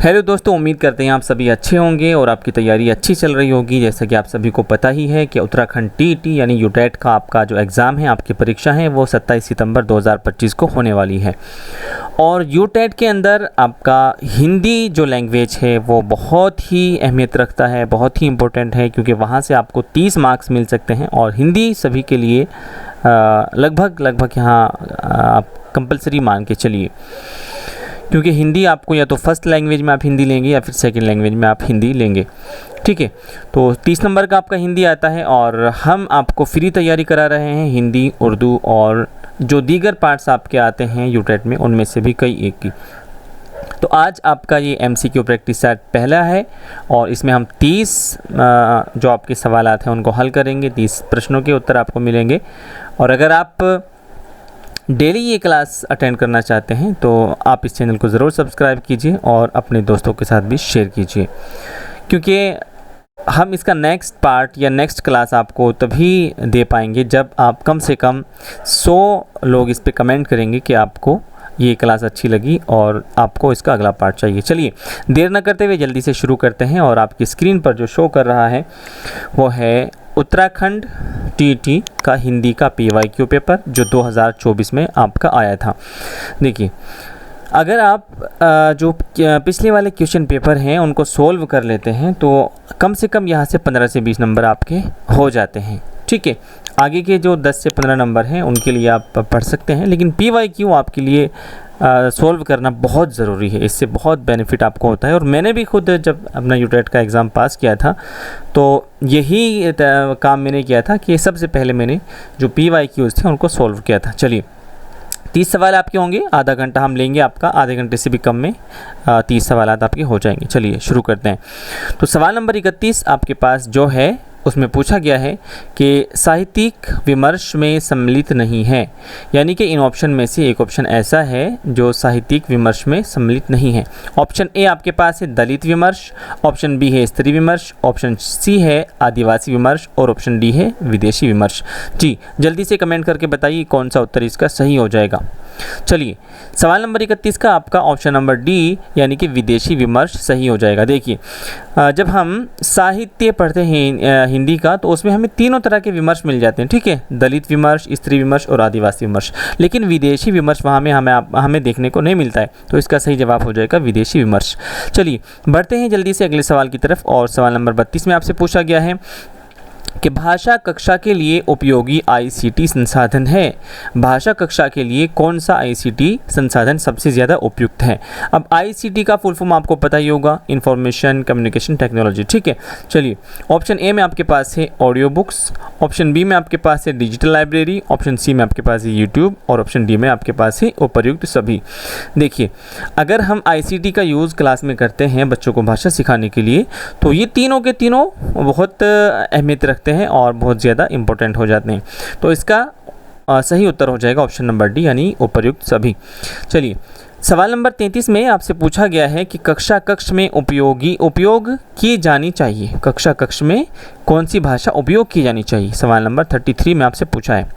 Hello दोस्तों, उम्मीद करते हैं आप सभी अच्छे होंगे और आपकी तैयारी अच्छी चल रही होगी। जैसा कि आप सभी को पता ही है कि उत्तराखंड टीईटी यानी यूटेट का आपका जो एग्ज़ाम है, आपकी परीक्षा है, वो 27 सितंबर 2025 को होने वाली है। और यूटेट के अंदर आपका हिंदी जो लैंग्वेज है वो बहुत ही अहमियत रखता है, बहुत ही इम्पोर्टेंट है, क्योंकि वहाँ से आपको 30 मार्क्स मिल सकते हैं। और हिंदी सभी के लिए लगभग यहाँ आप कंपलसरी मान के चलिए, क्योंकि हिंदी आपको या तो फर्स्ट लैंग्वेज में आप हिंदी लेंगे या फिर सेकंड लैंग्वेज में आप हिंदी लेंगे। ठीक है, तो 30 नंबर का आपका हिंदी आता है और हम आपको फ्री तैयारी करा रहे हैं हिंदी, उर्दू और जो दीगर पार्ट्स आपके आते हैं यूटेट में, उनमें से भी कई एक की। तो आज आपका ये MCQ प्रैक्टिस सेट पहला है और इसमें हम 30 जो आपके सवाल हैं उनको हल करेंगे। 30 प्रश्नों के उत्तर आपको मिलेंगे। और अगर आप डेली ये क्लास अटेंड करना चाहते हैं तो आप इस चैनल को ज़रूर सब्सक्राइब कीजिए और अपने दोस्तों के साथ भी शेयर कीजिए, क्योंकि हम इसका नेक्स्ट पार्ट या नेक्स्ट क्लास आपको तभी दे पाएंगे जब आप कम से कम 100 लोग इस पे कमेंट करेंगे कि आपको ये क्लास अच्छी लगी और आपको इसका अगला पार्ट चाहिए। चलिए देर न करते हुए जल्दी से शुरू करते हैं। और आपकी स्क्रीन पर जो शो कर रहा है वो है उत्तराखंड टीईटी का हिंदी का PYQ पेपर, जो 2024 में आपका आया था। देखिए, अगर आप जो पिछले वाले क्वेश्चन पेपर हैं उनको सोल्व कर लेते हैं तो कम से कम यहाँ से 15 से 20 नंबर आपके हो जाते हैं। ठीक है, आगे के जो 10 से 15 नंबर हैं उनके लिए आप पढ़ सकते हैं, लेकिन PYQ आपके लिए सोल्व करना बहुत ज़रूरी है। इससे बहुत बेनिफिट आपको होता है। और मैंने भी खुद जब अपना यूटेट का एग्ज़ाम पास किया था तो यही काम मैंने किया था कि सबसे पहले मैंने जो PYQs थे उनको सोल्व किया था। चलिए 30 सवाल आपके होंगे, आधा घंटा हम लेंगे आपका, आधे घंटे से भी कम में 30 सवाल आपके हो जाएंगे। चलिए शुरू करते हैं। तो सवाल नंबर 31 आपके पास जो है उसमें पूछा गया है कि साहित्यिक विमर्श में सम्मिलित नहीं है, यानी कि इन ऑप्शन में से एक ऑप्शन ऐसा है जो साहित्यिक विमर्श में सम्मिलित नहीं है। ऑप्शन ए आपके पास है दलित विमर्श, ऑप्शन बी है स्त्री विमर्श, ऑप्शन सी है आदिवासी विमर्श और ऑप्शन डी है विदेशी विमर्श। जी जल्दी से कमेंट करके बताइए कौन सा उत्तर इसका सही हो जाएगा। चलिए सवाल नंबर 31 का आपका ऑप्शन नंबर डी यानी कि विदेशी विमर्श सही हो जाएगा। देखिए, जब हम साहित्य पढ़ते हैं हिंदी का तो उसमें हमें तीनों तरह के विमर्श मिल जाते हैं। ठीक है, दलित विमर्श, स्त्री विमर्श और आदिवासी विमर्श, लेकिन विदेशी विमर्श वहाँ में हमें देखने को नहीं मिलता है। तो इसका सही जवाब हो जाएगा विदेशी विमर्श। चलिए बढ़ते हैं जल्दी से अगले सवाल की तरफ। और सवाल नंबर 32 में आपसे पूछा गया है कि भाषा कक्षा के लिए उपयोगी ICT संसाधन है। भाषा कक्षा के लिए कौन सा ICT संसाधन सबसे ज़्यादा उपयुक्त है। अब ICT का फुल फॉर्म आपको पता ही होगा, इंफॉर्मेशन कम्युनिकेशन टेक्नोलॉजी। ठीक है, चलिए ऑप्शन ए में आपके पास है ऑडियो बुक्स, ऑप्शन बी में आपके पास है डिजिटल लाइब्रेरी, ऑप्शन सी में आपके पास है यूट्यूब और ऑप्शन डी में आपके पास है उपर्युक्त सभी। देखिए, अगर हम ICT का यूज़ क्लास में करते हैं बच्चों को भाषा सिखाने के लिए तो ये तीनों के तीनों बहुत अहमियत रखते हैं और बहुत ज़्यादा इम्पोर्टेंट हो जाते हैं। तो इसका सही उत्तर हो जाएगा ऑप्शन नंबर डी यानी उपर्युक्त सभी। चलिए सवाल नंबर 33 में आपसे पूछा गया है कि कक्षा कक्ष में उपयोग की जानी चाहिए। कक्षा कक्ष में कौन सी भाषा उपयोग की जानी चाहिए, सवाल नंबर 33 में आपसे पूछा है।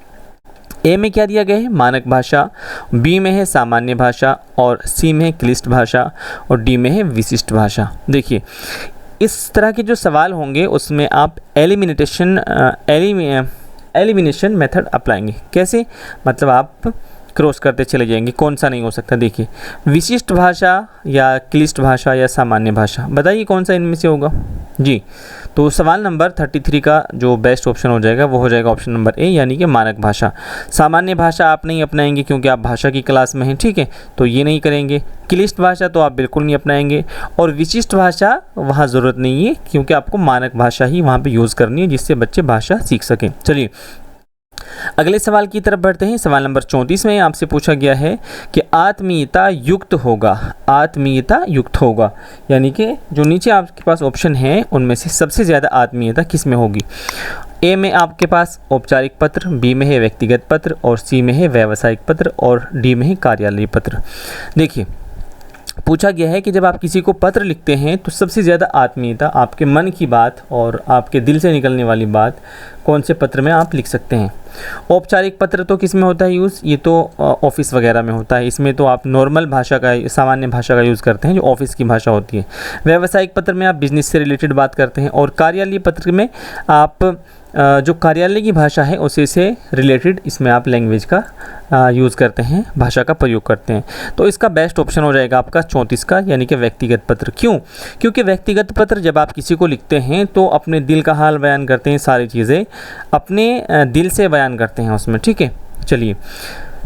ए में क्या दिया गया है, मानक भाषा, बी में है सामान्य भाषा और सी में है क्लिष्ट भाषा और डी में है विशिष्ट भाषा। देखिए, इस तरह के जो सवाल होंगे उसमें आप एलिमिनेशन मेथड अपनाएंगे। कैसे, मतलब आप क्रॉस करते चले जाएंगे, कौन सा नहीं हो सकता। देखिए, विशिष्ट भाषा या क्लिष्ट भाषा या सामान्य भाषा, बताइए कौन सा इनमें से होगा। जी, तो सवाल नंबर 33 का जो बेस्ट ऑप्शन हो जाएगा वो हो जाएगा ऑप्शन नंबर ए यानी कि मानक भाषा। सामान्य भाषा आप नहीं अपनाएंगे क्योंकि आप भाषा की क्लास में हैं। ठीक है, तो ये नहीं करेंगे। क्लिष्ट भाषा तो आप बिल्कुल नहीं अपनाएंगे और विशिष्ट भाषा वहाँ ज़रूरत नहीं है क्योंकि आपको मानक भाषा ही वहाँ पर यूज़ करनी है जिससे बच्चे भाषा सीख सकें। चलिए अगले सवाल की तरफ बढ़ते हैं। सवाल नंबर 34 में आपसे पूछा गया है कि आत्मीयता युक्त होगा, यानी कि जो नीचे आपके पास ऑप्शन है उनमें से सबसे ज़्यादा आत्मीयता किस में होगी। ए में आपके पास औपचारिक पत्र, बी में है व्यक्तिगत पत्र और सी में है व्यावसायिक पत्र और डी में है कार्यालयीय पत्र। देखिए, पूछा गया है कि जब आप किसी को पत्र लिखते हैं तो सबसे ज़्यादा आत्मीयता, आपके मन की बात और आपके दिल से निकलने वाली बात कौन से पत्र में आप लिख सकते हैं। औपचारिक पत्र तो किस में होता है यूज़, ये तो ऑफिस वगैरह में होता है, इसमें तो आप नॉर्मल भाषा का, सामान्य भाषा का यूज़ करते हैं जो ऑफिस की भाषा होती है। व्यावसायिक पत्र में आप बिजनेस से रिलेटेड बात करते हैं, और कार्यालयीय पत्र में आप जो कार्यालय की भाषा है उसी से रिलेटेड इसमें आप लैंग्वेज का यूज़ करते हैं, भाषा का प्रयोग करते हैं। तो इसका बेस्ट ऑप्शन हो जाएगा आपका 34 का, यानी कि व्यक्तिगत पत्र। क्यों? क्योंकि व्यक्तिगत पत्र जब आप किसी को लिखते हैं तो अपने दिल का हाल बयान करते हैं, सारी चीज़ें अपने दिल से बयान करते हैं उसमें। ठीक है, चलिए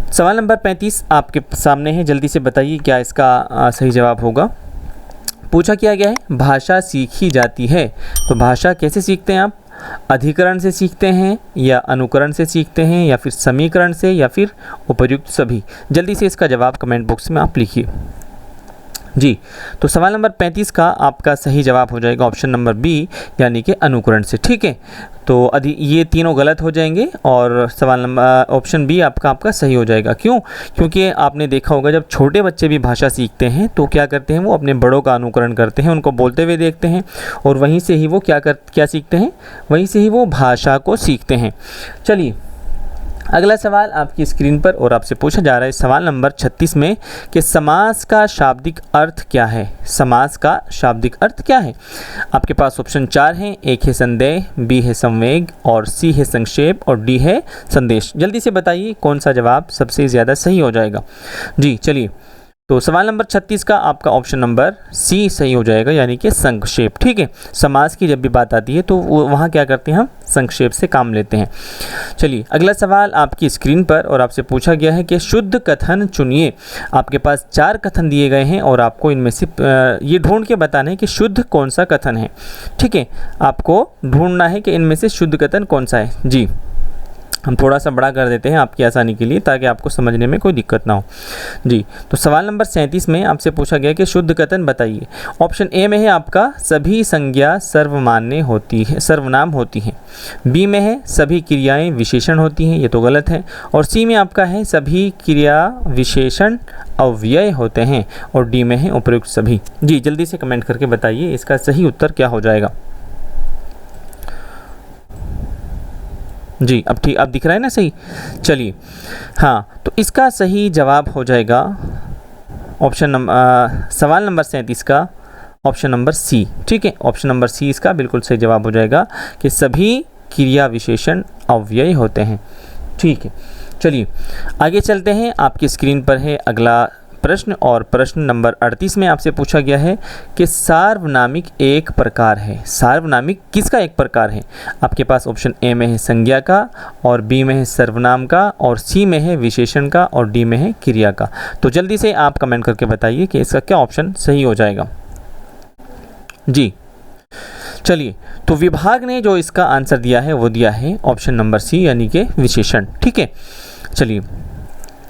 सवाल नंबर 35 आपके सामने है, जल्दी से बताइए क्या इसका सही जवाब होगा। पूछा क्या गया है, भाषा सीखी जाती है, तो भाषा कैसे सीखते हैं आप? अधिकरण से सीखते हैं, या अनुकरण से सीखते हैं, या फिर समीकरण से, या फिर उपर्युक्त सभी। जल्दी से इसका जवाब कमेंट बॉक्स में आप लिखिए जी। तो सवाल नंबर 35 का आपका सही जवाब हो जाएगा ऑप्शन नंबर बी, यानी कि अनुकरण से। ठीक है, तो ये तीनों गलत हो जाएंगे और सवाल नंबर ऑप्शन बी आपका सही हो जाएगा। क्यों? क्योंकि आपने देखा होगा जब छोटे बच्चे भी भाषा सीखते हैं तो क्या करते हैं, वो अपने बड़ों का अनुकरण करते हैं, उनको बोलते हुए देखते हैं, और वहीं से ही वो क्या सीखते हैं, वहीं से ही वो भाषा को सीखते हैं। चलिए अगला सवाल आपकी स्क्रीन पर और आपसे पूछा जा रहा है सवाल नंबर 36 में कि समास का शाब्दिक अर्थ क्या है। समास का शाब्दिक अर्थ क्या है? आपके पास ऑप्शन 4 हैं, एक है संदेह, बी है संवेग, और सी है संक्षेप, और डी है संदेश। जल्दी से बताइए कौन सा जवाब सबसे ज़्यादा सही हो जाएगा। जी चलिए, तो सवाल नंबर 36 का आपका ऑप्शन नंबर सी सही हो जाएगा, यानी कि संक्षेप। ठीक है, समास की जब भी बात आती है तो वहाँ क्या करते हैं, हम संक्षेप से काम लेते हैं। चलिए अगला सवाल आपकी स्क्रीन पर और आपसे पूछा गया है कि शुद्ध कथन चुनिए। आपके पास 4 कथन दिए गए हैं और आपको इनमें से ये ढूंढ के बताना है कि शुद्ध कौन सा कथन है। ठीक है, आपको ढूंढना है कि इनमें से शुद्ध कथन कौन सा है। जी हम थोड़ा सा बड़ा कर देते हैं आपकी आसानी के लिए, ताकि आपको समझने में कोई दिक्कत ना हो। जी तो सवाल नंबर 37 में आपसे पूछा गया कि शुद्ध कथन बताइए। ऑप्शन ए में है आपका सभी संज्ञा सर्वमान्य होती है, सर्वनाम होती हैं। बी में है सभी क्रियाएं विशेषण होती हैं, ये तो गलत है। और सी में आपका है सभी क्रिया विशेषण अव्यय होते हैं, और डी में है उपयुक्त सभी। जी जल्दी से कमेंट करके बताइए इसका सही उत्तर क्या हो जाएगा। जी अब ठीक, अब दिख रहा है ना सही। चलिए हाँ, तो इसका सही जवाब हो जाएगा सवाल नंबर 37 का ऑप्शन नंबर सी। ठीक है, ऑप्शन नंबर सी इसका बिल्कुल सही जवाब हो जाएगा कि सभी क्रिया विशेषण अव्यय होते हैं। ठीक है, चलिए आगे चलते हैं। आपकी स्क्रीन पर है अगला प्रश्न, और प्रश्न नंबर 38 में आपसे पूछा गया है कि सार्वनामिक एक प्रकार है। सार्वनामिक किसका एक प्रकार है? आपके पास ऑप्शन ए में है संज्ञा का, और बी में है सर्वनाम का, और सी में है विशेषण का, और डी में है क्रिया का। तो जल्दी से आप कमेंट करके बताइए कि इसका क्या ऑप्शन सही हो जाएगा। जी चलिए, तो विभाग ने जो इसका आंसर दिया है वो दिया है ऑप्शन नंबर सी, यानी कि विशेषण। ठीक है, चलिए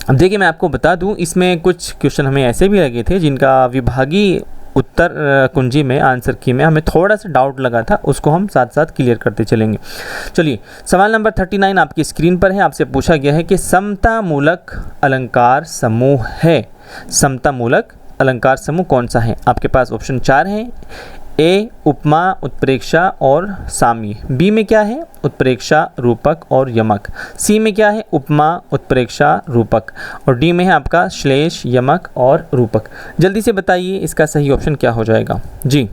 अब देखिए मैं आपको बता दूं, इसमें कुछ क्वेश्चन हमें ऐसे भी लगे थे जिनका विभागीय उत्तर कुंजी में आंसर की में हमें थोड़ा सा डाउट लगा था, उसको हम साथ साथ क्लियर करते चलेंगे। चलिए सवाल नंबर 39 आपकी स्क्रीन पर है। आपसे पूछा गया है कि समतामूलक अलंकार समूह है। समतामूलक अलंकार समूह कौन सा है? आपके पास ऑप्शन 4 हैं। ए उपमा, उत्प्रेक्षा और साम्य। बी में क्या है? उत्प्रेक्षा, रूपक और यमक। सी में क्या है? उपमा, उत्प्रेक्षा, रूपक। और डी में है आपका श्लेष, यमक और रूपक। जल्दी से बताइए इसका सही ऑप्शन क्या हो जाएगा। जी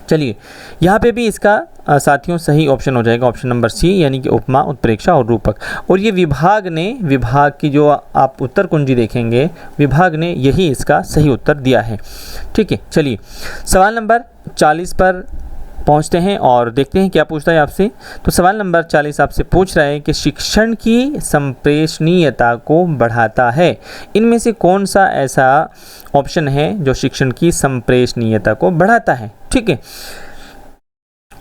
चलिए यहाँ पे भी इसका साथियों सही ऑप्शन हो जाएगा ऑप्शन नंबर सी, यानी कि उपमा, उत्प्रेक्षा और रूपक। और ये विभाग की जो आप उत्तर कुंजी देखेंगे, विभाग ने यही इसका सही उत्तर दिया है। ठीक है, चलिए सवाल नंबर 40 पर पहुंचते हैं और देखते हैं क्या पूछता है आपसे। तो सवाल नंबर 40 आपसे पूछ रहा है कि शिक्षण की संप्रेषणीयता को बढ़ाता है। इनमें से कौन सा ऐसा ऑप्शन है जो शिक्षण की संप्रेषणीयता को बढ़ाता है? ठीक है,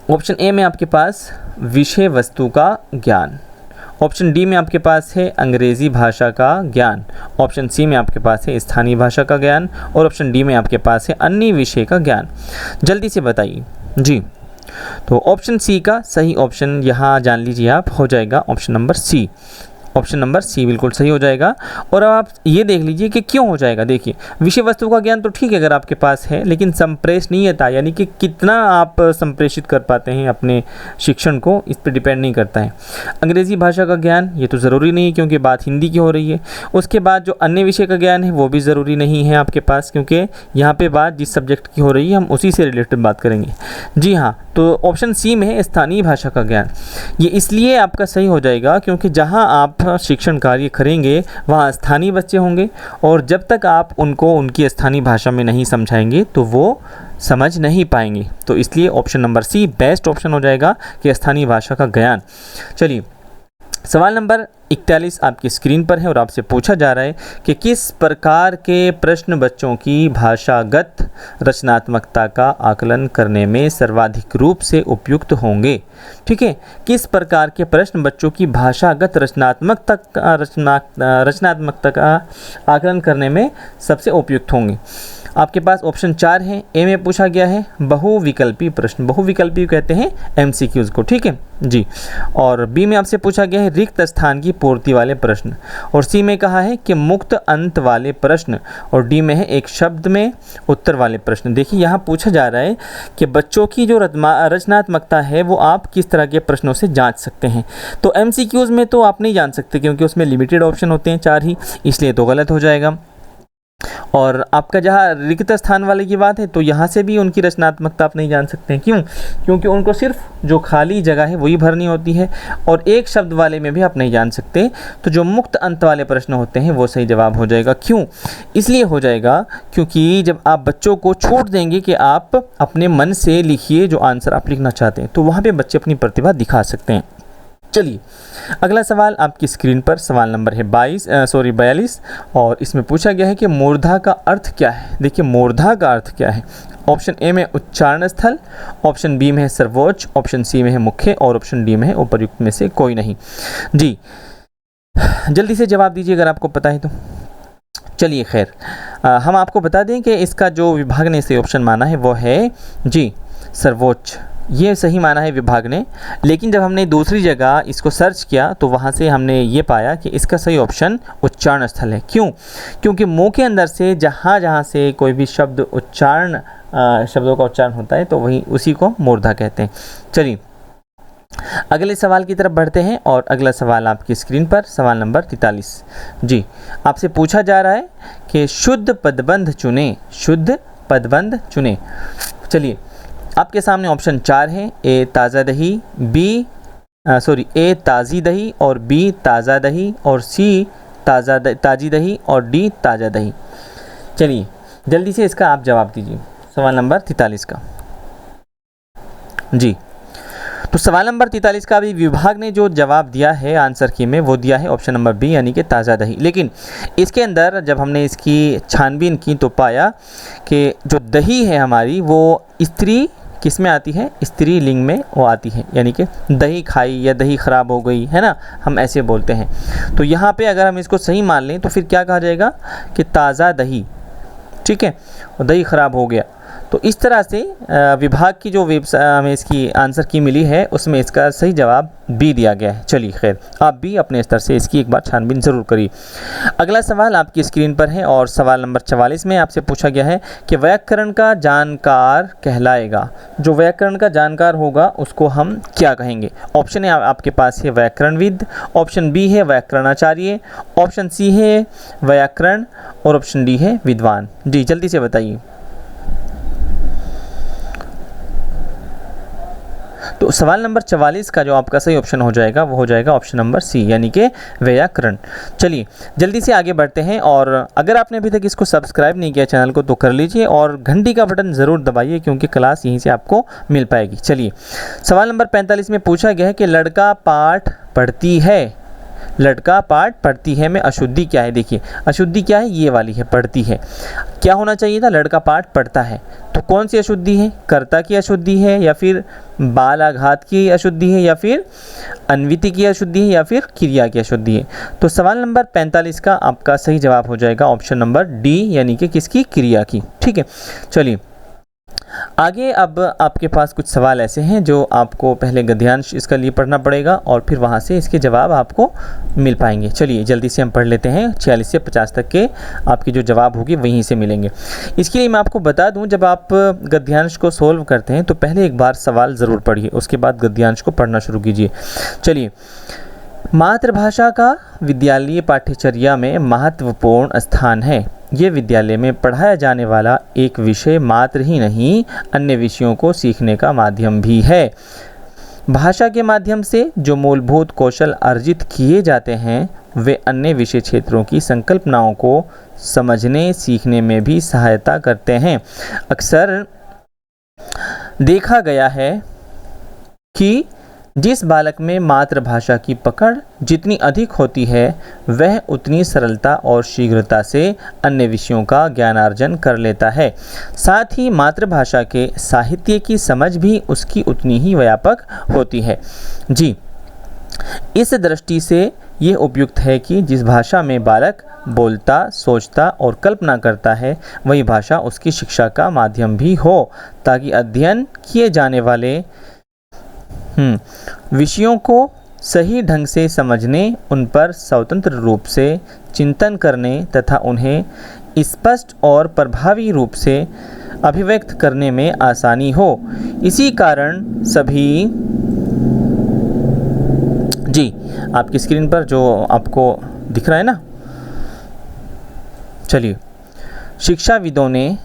ऑप्शन ए में आपके पास विषय वस्तु का ज्ञान, ऑप्शन डी में आपके पास है अंग्रेजी भाषा का ज्ञान, ऑप्शन सी में आपके पास है स्थानीय भाषा का ज्ञान, और ऑप्शन डी में आपके पास है अन्य विषय का ज्ञान। जल्दी से बताइए। जी तो ऑप्शन सी का सही ऑप्शन यहाँ जान लीजिए आप, हो जाएगा option number C, option number C बिल्कुल सही हो जाएगा। और अब आप ये देख लीजिए कि क्यों हो जाएगा। देखिए, विषय वस्तु का ज्ञान तो ठीक है अगर आपके पास है, लेकिन संप्रेषणीयता यानी कि कितना आप संप्रेषित कर पाते हैं अपने शिक्षण को, इस पर डिपेंड नहीं करता है। अंग्रेज़ी भाषा का ज्ञान ये तो ज़रूरी नहीं है क्योंकि बात हिंदी की हो रही है। उसके बाद जो अन्य विषय का ज्ञान है वो भी ज़रूरी नहीं है आपके पास, क्योंकि यहाँ पे बात जिस सब्जेक्ट की हो रही है हम उसी से रिलेटेड बात करेंगे। जी हाँ, तो ऑप्शन सी में है स्थानीय भाषा का ज्ञान। ये इसलिए आपका सही हो जाएगा क्योंकि जहाँ आप शिक्षण कार्य करेंगे वहाँ स्थानीय बच्चे होंगे, और जब तक आप उनको उनकी स्थानीय भाषा में नहीं समझाएंगे तो वो समझ नहीं पाएंगे। तो इसलिए option number C best option हो जाएगा कि स्थानीय भाषा का ज्ञान। चलिए, सवाल नंबर 41 आपकी स्क्रीन पर है और आपसे पूछा जा रहा है कि किस प्रकार के प्रश्न बच्चों की भाषागत रचनात्मकता का आकलन करने में सर्वाधिक रूप से उपयुक्त होंगे। ठीक है, किस प्रकार के प्रश्न बच्चों की भाषागत रचनात्मकता का आकलन करने में सबसे उपयुक्त होंगे। आपके पास ऑप्शन 4 है। ए में पूछा गया है बहुविकल्पी प्रश्न, बहुविकल्पी कहते हैं एमसीक्यूज़ को, ठीक है जी। और बी में आपसे पूछा गया है रिक्त स्थान की पूर्ति वाले प्रश्न, और सी में कहा है कि मुक्त अंत वाले प्रश्न, और डी में है एक शब्द में उत्तर वाले प्रश्न। देखिए, यहाँ पूछा जा रहा है कि बच्चों की जो रचनात्मकता है वो आप किस तरह के प्रश्नों से जांच सकते हैं। तो एमसीक्यूज़ में तो आप नहीं जान सकते क्योंकि उसमें लिमिटेड ऑप्शन होते हैं 4 ही, इसलिए तो गलत हो जाएगा। और आपका जहाँ रिक्त स्थान वाले की बात है तो यहाँ से भी उनकी रचनात्मकता आप नहीं जान सकते हैं। क्यों? क्योंकि उनको सिर्फ जो खाली जगह है वही भरनी होती है, और एक शब्द वाले में भी आप नहीं जान सकते। तो जो मुक्त अंत वाले प्रश्न होते हैं वो सही जवाब हो जाएगा। क्यों? इसलिए हो जाएगा क्योंकि जब आप बच्चों को छूट देंगे कि आप अपने मन से लिखिए जो आंसर आप लिखना चाहते हैं, तो वहाँ पर बच्चे अपनी प्रतिभा दिखा सकते हैं। चलिए, अगला सवाल आपकी स्क्रीन पर सवाल नंबर है 42 और इसमें पूछा गया है कि मूर्धा का अर्थ क्या है। देखिए, मूर्धा का अर्थ क्या है। ऑप्शन ए में उच्चारण स्थल, ऑप्शन बी में है सर्वोच्च, ऑप्शन सी में है मुख्य, और ऑप्शन डी में है उपर्युक्त में से कोई नहीं। जी, जल्दी से जवाब दीजिए अगर आपको पता है तो। चलिए खैर, हम आपको बता दें कि इसका जो विभाग ने इसे ऑप्शन माना है वो है जी सर्वोच्च। ये सही माना है विभाग ने, लेकिन जब हमने दूसरी जगह इसको सर्च किया तो वहाँ से हमने ये पाया कि इसका सही ऑप्शन उच्चारण स्थल है। क्यों? क्योंकि मुंह के अंदर से जहाँ जहाँ से कोई भी शब्द उच्चारण शब्दों का उच्चारण होता है तो वही उसी को मूर्धा कहते हैं। चलिए, अगले सवाल की तरफ बढ़ते हैं, और अगला सवाल आपकी स्क्रीन पर सवाल नंबर 43। जी, आपसे पूछा जा रहा है कि शुद्ध पदबंध चुने, शुद्ध पदबंध चुने। चलिए, आपके सामने ऑप्शन 4 है। ए ताज़ा दही, ए ताज़ी दही, और बी ताज़ा दही, और सी ताज़ी दही, और डी ताज़ा दही। चलिए, जल्दी से इसका आप जवाब दीजिए सवाल नंबर 43 का। जी, तो सवाल नंबर 43 का भी विभाग ने जो जवाब दिया है आंसर की में वो दिया है ऑप्शन नंबर बी यानी कि ताज़ा दही। लेकिन इसके अंदर जब हमने इसकी छानबीन की तो पाया कि जो दही है हमारी वो स्त्री किस में आती है, स्त्री लिंग में वो आती है, यानी कि दही खाई या दही ख़राब हो गई है ना, हम ऐसे बोलते हैं। तो यहाँ पे अगर हम इसको सही मान लें तो फिर क्या कहा जाएगा कि ताज़ा दही, ठीक है, और दही ख़राब हो गया। तो इस तरह से विभाग की जो हमें इसकी आंसर की मिली है उसमें इसका सही जवाब बी दिया गया है। चलिए खैर, आप भी अपने स्तर से इसकी एक बार छानबीन ज़रूर करिए। अगला सवाल आपकी स्क्रीन पर है और सवाल नंबर 44 में आपसे पूछा गया है कि व्याकरण का जानकार कहलाएगा। जो व्याकरण का जानकार होगा उसको हम क्या कहेंगे। ऑप्शन है आपके पास है व्याकरणविद, ऑप्शन बी है व्याकरणाचार्य, ऑप्शन सी है व्याकरण, और ऑप्शन डी है विद्वान। जी, जल्दी से बताइए। तो सवाल नंबर 44 का जो आपका सही ऑप्शन हो जाएगा वो हो जाएगा ऑप्शन नंबर सी यानी कि व्याकरण। चलिए जल्दी से आगे बढ़ते हैं, और अगर आपने अभी तक इसको सब्सक्राइब नहीं किया चैनल को तो कर लीजिए और घंटी का बटन ज़रूर दबाइए क्योंकि क्लास यहीं से आपको मिल पाएगी। चलिए सवाल नंबर 45 में पूछा गया है कि लड़का पाठ पढ़ती है, लड़का पाठ पढ़ती है में अशुद्धि क्या है। देखिए अशुद्धि क्या है, ये वाली है, पढ़ती है। क्या होना चाहिए था, लड़का पाठ पढ़ता है। तो कौन सी अशुद्धि है, कर्ता की अशुद्धि है या फिर बाल आघात की अशुद्धि है या फिर अन्विति की अशुद्धि है या फिर क्रिया की अशुद्धि है। तो सवाल नंबर 45 का आपका सही जवाब हो जाएगा ऑप्शन नंबर डी यानी कि किसकी, क्रिया की। ठीक है, चलिए आगे अब आपके पास कुछ सवाल ऐसे हैं जो आपको पहले गद्यांश इसका लिए पढ़ना पड़ेगा और फिर वहाँ से इसके जवाब आपको मिल पाएंगे। चलिए जल्दी से हम पढ़ लेते हैं। 46 से 50 तक के आपके जो जवाब होंगे वहीं से मिलेंगे। इसके लिए मैं आपको बता दूं, जब आप गद्यांश को सोल्व करते हैं तो पहले एक बार सवाल ज़रूर पढ़िए, उसके बाद गद्यांश को पढ़ना शुरू कीजिए। चलिए, मातृभाषा का विद्यालयीय पाठ्यचर्या में महत्वपूर्ण स्थान है। ये विद्यालय में पढ़ाया जाने वाला एक विषय मात्र ही नहीं, अन्य विषयों को सीखने का माध्यम भी है। भाषा के माध्यम से जो मूलभूत कौशल अर्जित किए जाते हैं वे अन्य विषय क्षेत्रों की संकल्पनाओं को समझने सीखने में भी सहायता करते हैं। अक्सर देखा गया है कि जिस बालक में मातृभाषा की पकड़ जितनी अधिक होती है वह उतनी सरलता और शीघ्रता से अन्य विषयों का ज्ञानार्जन कर लेता है। साथ ही मातृभाषा के साहित्य की समझ भी उसकी उतनी ही व्यापक होती है। जी, इस दृष्टि से ये उपयुक्त है कि जिस भाषा में बालक बोलता, सोचता और कल्पना करता है वही भाषा उसकी शिक्षा का माध्यम भी हो, ताकि अध्ययन किए जाने वाले विषयों को सही ढंग से समझने, उन पर स्वतंत्र रूप से चिंतन करने तथा उन्हें स्पष्ट और प्रभावी रूप से अभिव्यक्त करने में आसानी हो। इसी कारण सभी जी आपकी स्क्रीन पर जो आपको दिख रहा है ना, चलिए, शिक्षाविदों ने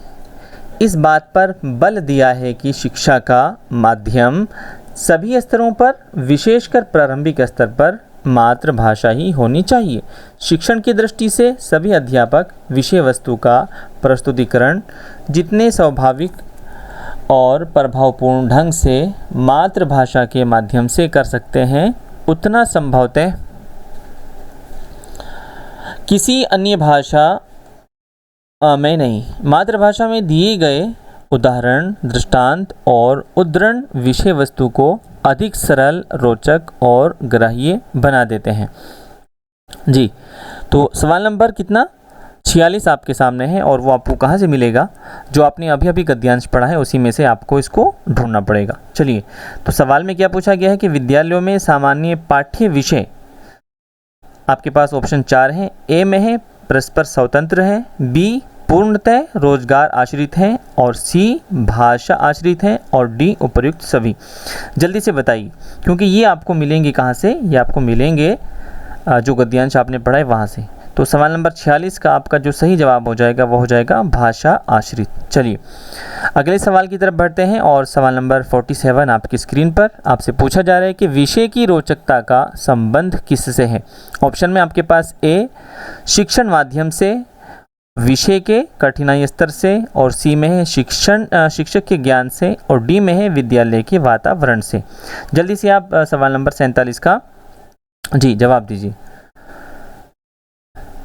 इस बात पर बल दिया है कि शिक्षा का माध्यम सभी स्तरों पर, विशेषकर प्रारंभिक स्तर पर, मातृभाषा ही होनी चाहिए। शिक्षण की दृष्टि से सभी अध्यापक विषय वस्तु का प्रस्तुतिकरण जितने स्वाभाविक और प्रभावपूर्ण ढंग से मातृभाषा के माध्यम से कर सकते हैं, उतना संभवतः किसी अन्य भाषा में नहीं। मातृभाषा में दिए गए उदाहरण, दृष्टांत और उद्धरण विषय वस्तु को अधिक सरल, रोचक और ग्राह्य बना देते हैं। जी, तो सवाल नंबर कितना 46 आपके सामने है और वो आपको कहाँ से मिलेगा? जो आपने अभी अभी गद्यांश पढ़ा है उसी में से आपको इसको ढूंढना पड़ेगा। चलिए, तो सवाल में क्या पूछा गया है कि विद्यालयों में सामान्य पाठ्य विषय आपके पास ऑप्शन 4 हैं। ए में है परस्पर स्वतंत्र है, बी पूर्णतः रोजगार आश्रित हैं और सी भाषा आश्रित हैं और डी उपर्युक्त सभी। जल्दी से बताइए, क्योंकि ये आपको मिलेंगे कहाँ से? ये आपको मिलेंगे जो गद्यांश आपने पढ़ा है वहाँ से। तो सवाल नंबर 46 का आपका जो सही जवाब हो जाएगा वो हो जाएगा भाषा आश्रित। चलिए अगले सवाल की तरफ बढ़ते हैं और सवाल नंबर 47 आपकी स्क्रीन पर आपसे पूछा जा रहा है कि विषय की रोचकता का संबंध किससे है? ऑप्शन में आपके पास ए शिक्षण माध्यम से, विषय के कठिनाई स्तर से, और सी में है शिक्षक के ज्ञान से, और डी में है विद्यालय के वातावरण से। जल्दी से आप सवाल नंबर 47 का जी जवाब दीजिए।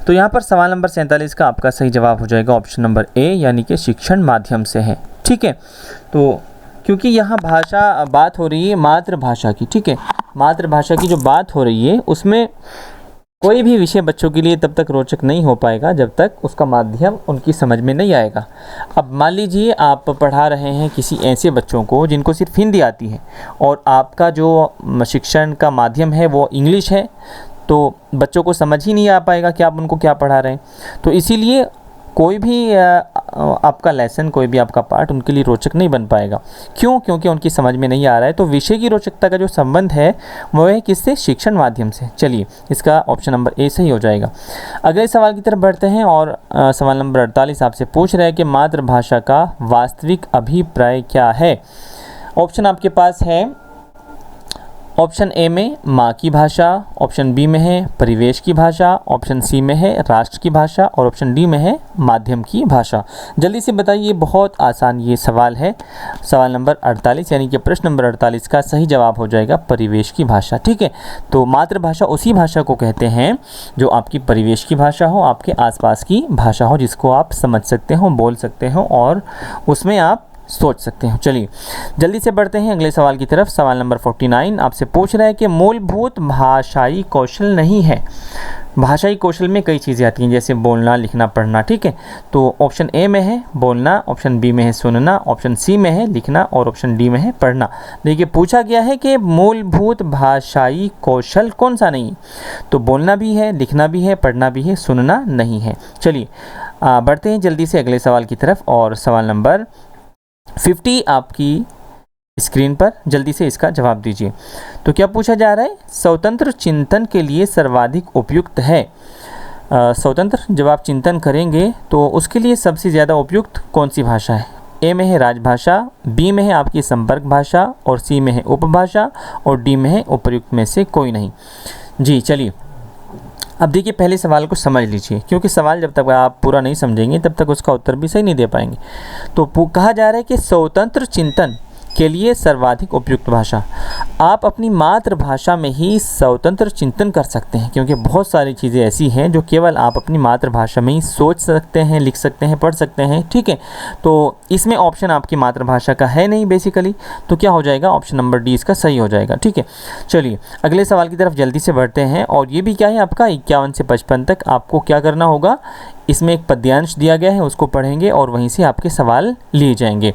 तो यहाँ पर सवाल नंबर 47 का आपका सही जवाब हो जाएगा ऑप्शन नंबर ए, यानी कि शिक्षण माध्यम से है। ठीक है, तो क्योंकि यहाँ बात हो रही है मातृभाषा की, ठीक है, मातृभाषा की जो बात हो रही है उसमें कोई भी विषय बच्चों के लिए तब तक रोचक नहीं हो पाएगा जब तक उसका माध्यम उनकी समझ में नहीं आएगा। अब मान लीजिए आप पढ़ा रहे हैं किसी ऐसे बच्चों को जिनको सिर्फ हिंदी आती है और आपका जो शिक्षण का माध्यम है वो इंग्लिश है, तो बच्चों को समझ ही नहीं आ पाएगा कि आप उनको क्या पढ़ा रहे हैं। तो इसीलिए कोई भी आपका लेसन, कोई भी आपका पाठ उनके लिए रोचक नहीं बन पाएगा। क्यों? क्योंकि उनकी समझ में नहीं आ रहा है। तो विषय की रोचकता का जो संबंध है वो है किससे? शिक्षण माध्यम से। चलिए, इसका ऑप्शन नंबर ए सही हो जाएगा। अगले सवाल की तरफ बढ़ते हैं और सवाल नंबर 48 आपसे पूछ रहा है कि मातृभाषा का वास्तविक अभिप्राय क्या है? ऑप्शन आपके पास है ऑप्शन ए में माँ की भाषा, ऑप्शन बी में है परिवेश की भाषा, ऑप्शन सी में है राष्ट्र की भाषा और ऑप्शन डी में है माध्यम की भाषा। जल्दी से बताइए, बहुत आसान ये सवाल है। सवाल नंबर 48 यानी कि प्रश्न नंबर 48 का सही जवाब हो जाएगा परिवेश की भाषा। ठीक है, तो मातृभाषा उसी भाषा को कहते हैं जो आपकी परिवेश की भाषा हो, आपके आसपास की भाषा हो, जिसको आप समझ सकते हो, बोल सकते हो और उसमें आप सोच सकते हो। चलिए जल्दी से बढ़ते हैं अगले सवाल की तरफ। सवाल नंबर 49 आपसे पूछ रहा है कि मूलभूत भाषाई कौशल नहीं है। भाषाई कौशल में कई चीज़ें आती हैं, जैसे बोलना, लिखना, पढ़ना, ठीक है। तो ऑप्शन ए में है बोलना, ऑप्शन बी में है सुनना, ऑप्शन सी में है लिखना और ऑप्शन डी में है पढ़ना। देखिए पूछा गया है कि मूलभूत भाषाई कौशल कौन सा नहीं, तो बोलना भी है, लिखना भी है, पढ़ना भी है, सुनना नहीं है। चलिए बढ़ते हैं जल्दी से अगले सवाल की तरफ, और सवाल नंबर 50 आपकी स्क्रीन पर, जल्दी से इसका जवाब दीजिए। तो क्या पूछा जा रहा है, स्वतंत्र चिंतन के लिए सर्वाधिक उपयुक्त है। स्वतंत्र जब आप चिंतन करेंगे तो उसके लिए सबसे ज़्यादा उपयुक्त कौन सी भाषा है। ए में है राजभाषा, बी में है आपकी संपर्क भाषा, और सी में है उपभाषा, और डी में है उपर्युक्त में से कोई नहीं। जी चलिए अब देखिए पहले सवाल को समझ लीजिए, क्योंकि सवाल जब तक आप पूरा नहीं समझेंगे तब तक उसका उत्तर भी सही नहीं दे पाएंगे। तो कहा जा रहा है कि स्वतंत्र चिंतन के लिए सर्वाधिक उपयुक्त भाषा, आप अपनी मातृभाषा में ही स्वतंत्र चिंतन कर सकते हैं, क्योंकि बहुत सारी चीज़ें ऐसी हैं जो केवल आप अपनी मातृभाषा में ही सोच सकते हैं, लिख सकते हैं, पढ़ सकते हैं, ठीक है। तो इसमें ऑप्शन आपकी मातृभाषा का है नहीं बेसिकली, तो क्या हो जाएगा, ऑप्शन नंबर डी इसका सही हो जाएगा, ठीक है। चलिए अगले सवाल की तरफ जल्दी से बढ़ते हैं, और ये भी क्या है आपका 51 से 55 तक आपको क्या करना होगा, इसमें एक पद्यांश दिया गया है उसको पढ़ेंगे और वहीं से आपके सवाल लिए जाएंगे।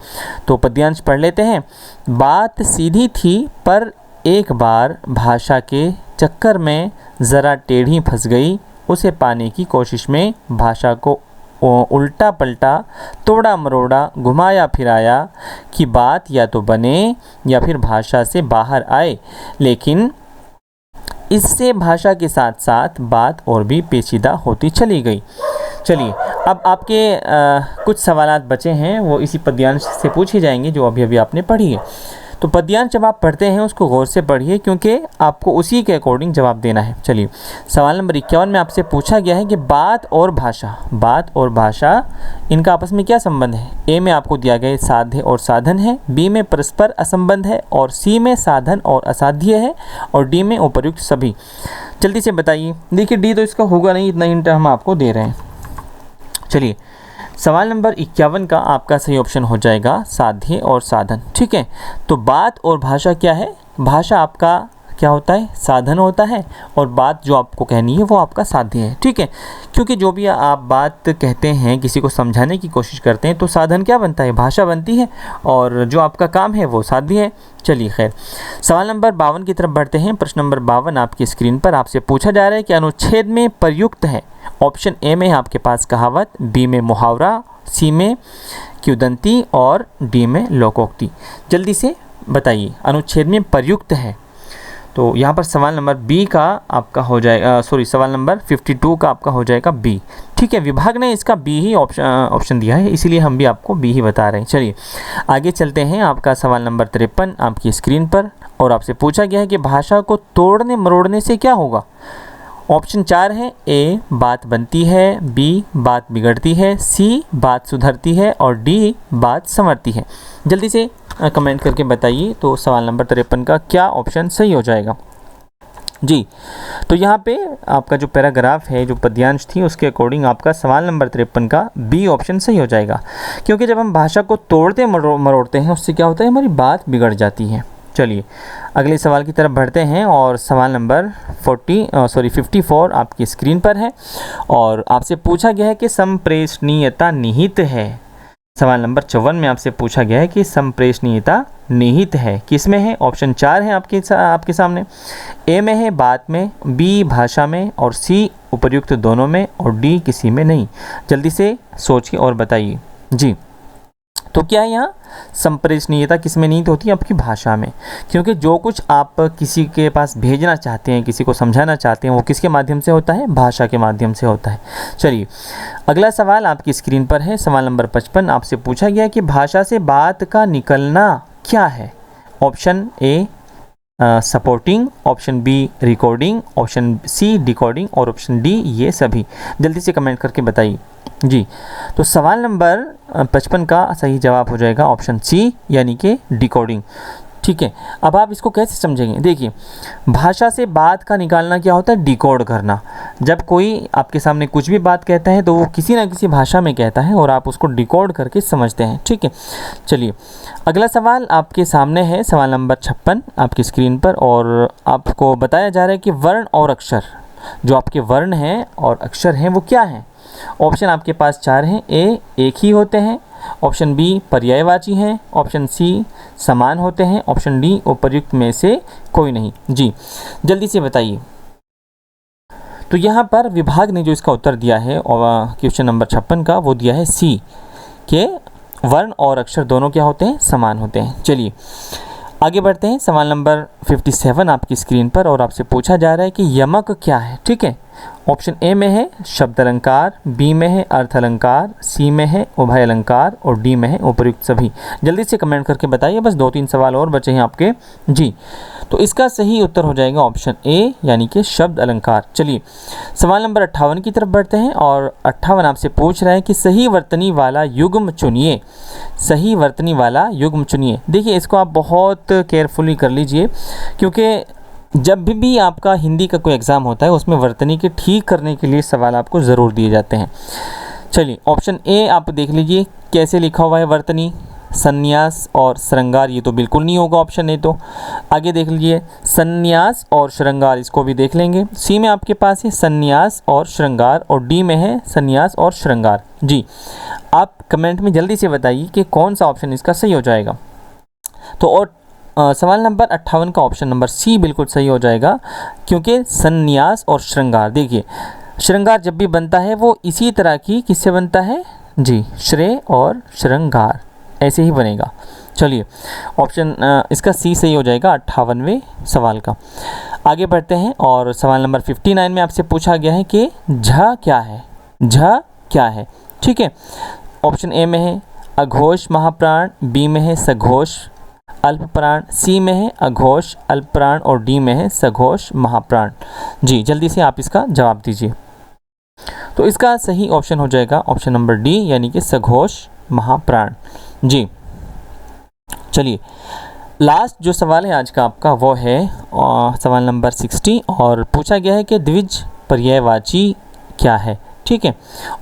तो पद्यांश पढ़ लेते हैं। बात सीधी थी पर एक बार भाषा के चक्कर में ज़रा टेढ़ी फंस गई, उसे पाने की कोशिश में भाषा को उल्टा पलटा, तोड़ा मरोड़ा, घुमाया फिराया कि बात या तो बने या फिर भाषा से बाहर आए, लेकिन इससे भाषा के साथ साथ बात और भी पेचीदा होती चली गई। चलिए अब आपके कुछ सवालात बचे हैं, वो इसी पद्यांश से पूछे जाएंगे जो अभी अभी आपने पढ़ी है। तो पद्यांश जब आप पढ़ते हैं उसको गौर से पढ़िए, क्योंकि आपको उसी के अकॉर्डिंग जवाब देना है। चलिए सवाल नंबर 51 में आपसे पूछा गया है कि बात और भाषा इनका आपस में क्या संबंध है। ए में आपको दिया गया साध्य और साधन है, बी में परस्पर असंबंध है, और सी में साधन और असाध्य है, और डी में उपर्युक्त सभी। जल्दी से बताइए। देखिए डी तो इसका होगा नहीं, इतना हिंट हम आपको दे रहे हैं। चलिए सवाल नंबर 51 का आपका सही ऑप्शन हो जाएगा साध्य और साधन, ठीक है। तो बात और भाषा क्या है, भाषा आपका क्या होता है, साधन होता है, और बात जो आपको कहनी है वो आपका साध्य है, ठीक है। क्योंकि जो भी आप बात कहते हैं, किसी को समझाने की कोशिश करते हैं, तो साधन क्या बनता है, भाषा बनती है, और जो आपका काम है वो साध्य है। चलिए खैर सवाल नंबर 52 की तरफ बढ़ते हैं। प्रश्न नंबर 52 आपकी स्क्रीन पर आपसे पूछा जा रहा है कि अनुच्छेद में प्रयुक्त है। ऑप्शन ए में आपके पास कहावत, बी में मुहावरा, सी में किंवदंती, और डी में लोकोक्ति। जल्दी से बताइए अनुच्छेद में प्रयुक्त है। तो यहाँ पर सवाल नंबर बी का आपका हो जाएगा, सवाल नंबर 52 का आपका हो जाएगा बी, ठीक है। विभाग ने इसका बी ही ऑप्शन दिया है, इसीलिए हम भी आपको बी ही बता रहे हैं। चलिए आगे चलते हैं। आपका सवाल नंबर 53 आपकी स्क्रीन पर, और आपसे पूछा गया है कि भाषा को तोड़ने मरोड़ने से क्या होगा। ऑप्शन 4 है, ए बात बनती है, बी बात बिगड़ती है, सी बात सुधरती है, और डी बात संवरती है। जल्दी से कमेंट करके बताइए तो सवाल नंबर 53 का क्या ऑप्शन सही हो जाएगा। जी तो यहाँ पे आपका जो पैराग्राफ है, जो पद्यांश थी, उसके अकॉर्डिंग आपका सवाल नंबर 53 का बी ऑप्शन सही हो जाएगा, क्योंकि जब हम भाषा को तोड़ते मरोड़ते हैं उससे क्या होता है, हमारी बात बिगड़ जाती है। चलिए अगले सवाल की तरफ बढ़ते हैं, और सवाल नंबर 54 आपकी स्क्रीन पर है, और आपसे पूछा गया है कि संप्रेषणीयता निहित है। सवाल नंबर 54 में आपसे पूछा गया है कि संप्रेषणीयता निहित है, किसमें है। ऑप्शन 4 है आपके सामने। ए में है बात में, बी भाषा में, और सी उपर्युक्त दोनों में, और डी किसी में नहीं। जल्दी से सोचिए और बताइए। जी तो क्या है यहाँ संप्रेषणीयता किस में निहित होती है, आपकी भाषा में, क्योंकि जो कुछ आप किसी के पास भेजना चाहते हैं, किसी को समझाना चाहते हैं, वो किसके माध्यम से होता है, भाषा के माध्यम से होता है। चलिए अगला सवाल आपकी स्क्रीन पर है। सवाल नंबर 55 आपसे पूछा गया है कि भाषा से बात का निकलना क्या है। Option A supporting, option B recording, option C decoding, और ऑप्शन डी ये सभी। जल्दी से कमेंट करके बताइए। जी तो सवाल नंबर 55 का सही जवाब हो जाएगा ऑप्शन सी, यानी कि डिकोडिंग, ठीक है। अब आप इसको कैसे समझेंगे, देखिए भाषा से बात का निकालना क्या होता है, डिकोड करना। जब कोई आपके सामने कुछ भी बात कहता है तो वो किसी ना किसी भाषा में कहता है, और आप उसको डिकोड करके समझते हैं, ठीक है। चलिए अगला सवाल आपके सामने है, सवाल नंबर 56 आपकी स्क्रीन पर, और आपको बताया जा रहा है कि वर्ण और अक्षर जो आपके वर्ण हैं और अक्षर हैं वो क्या हैं? ऑप्शन आपके पास 4 हैं। ए एक ही होते हैं, ऑप्शन बी पर्यायवाची हैं, ऑप्शन सी समान होते हैं, ऑप्शन डी उपर्युक्त में से कोई नहीं। जी जल्दी से बताइए। तो यहाँ पर विभाग ने जो इसका उत्तर दिया है और क्वेश्चन नंबर 56 का, वो दिया है सी के वर्ण और अक्षर दोनों क्या होते हैं? समान होते हैं। चलिए आगे बढ़ते हैं। सवाल नंबर 57 आपकी स्क्रीन पर और आपसे पूछा जा रहा है कि यमक क्या है? ठीक है, ऑप्शन ए में है शब्द अलंकार, बी में है अर्थ अलंकार, सी में है उभय अलंकार और डी में है उपर्युक्त सभी। जल्दी से कमेंट करके बताइए, बस 2-3 सवाल और बचे हैं आपके। जी तो इसका सही उत्तर हो जाएगा ऑप्शन ए यानी कि शब्द अलंकार। चलिए सवाल नंबर 58 की तरफ बढ़ते हैं और 58 आपसे पूछ रहा है कि सही वर्तनी वाला युग्म चुनिए। सही वर्तनी वाला युग्म चुनिए। देखिए इसको आप बहुत केयरफुली कर लीजिए, क्योंकि जब भी आपका हिंदी का कोई एग्ज़ाम होता है उसमें वर्तनी के ठीक करने के लिए सवाल आपको ज़रूर दिए जाते हैं। चलिए ऑप्शन ए आप देख लीजिए कैसे लिखा हुआ है वर्तनी, संन्यास और श्रृंगार, ये तो बिल्कुल नहीं होगा ऑप्शन ए। तो आगे देख लीजिए संन्यास और श्रृंगार, इसको भी देख लेंगे। सी में आपके पास है संन्यास और श्रृंगार और डी में है संन्यास और श्रृंगार। जी आप कमेंट में जल्दी से बताइए कि कौन सा ऑप्शन इसका सही हो जाएगा। तो और सवाल नंबर 58 का ऑप्शन नंबर सी बिल्कुल सही हो जाएगा, क्योंकि संन्यास और श्रृंगार, देखिए श्रृंगार जब भी बनता है वो इसी तरह की किससे बनता है? जी श्रेय और श्रृंगार, ऐसे ही बनेगा। चलिए ऑप्शन इसका सी सही हो जाएगा 58वें सवाल का। आगे बढ़ते हैं और सवाल नंबर 59 में आपसे पूछा गया है कि झ क्या है? झ क्या है? ठीक है, ऑप्शन ए में है अघोष महाप्राण, बी में है सघोष अल्प प्राण, सी में है अघोष अल्प प्राण और डी में है सघोष महाप्राण। जी जल्दी से आप इसका जवाब दीजिए। तो इसका सही ऑप्शन हो जाएगा ऑप्शन नंबर डी यानी कि सघोष महाप्राण। जी चलिए लास्ट जो सवाल है आज का आपका वो है सवाल नंबर 60 और पूछा गया है कि द्विज पर्यायवाची क्या है? ठीक है,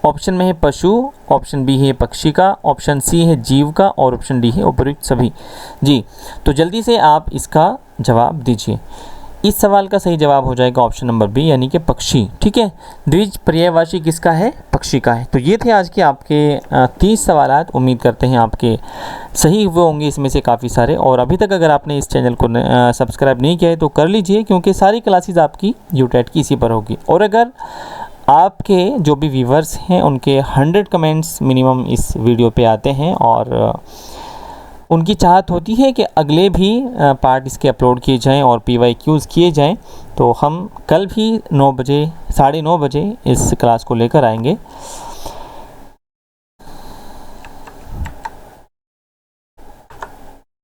ऑप्शन में है पशु, ऑप्शन बी है पक्षी का, ऑप्शन सी है जीव का और ऑप्शन डी है उपर्युक्त सभी। जी तो जल्दी से आप इसका जवाब दीजिए। इस सवाल का सही जवाब हो जाएगा ऑप्शन नंबर बी यानी कि पक्षी। ठीक है, द्विज पर्यायवाची किसका है? पक्षी का है। तो ये थे आज के आपके 30 सवालात। उम्मीद करते हैं आपके सही हुए होंगे इसमें से काफ़ी सारे। और अभी तक अगर आपने इस चैनल को सब्सक्राइब नहीं किया है तो कर लीजिए, क्योंकि सारी क्लासेस आपकी यूटेट की इसी पर होगी। और अगर आपके जो भी व्यूवर्स हैं उनके 100 कमेंट्स मिनिमम इस वीडियो पे आते हैं और उनकी चाहत होती है कि अगले भी पार्ट इसके अपलोड किए जाएं और PYQs किए जाएं, तो हम कल भी 9 बजे 9:30 बजे इस क्लास को लेकर आएंगे।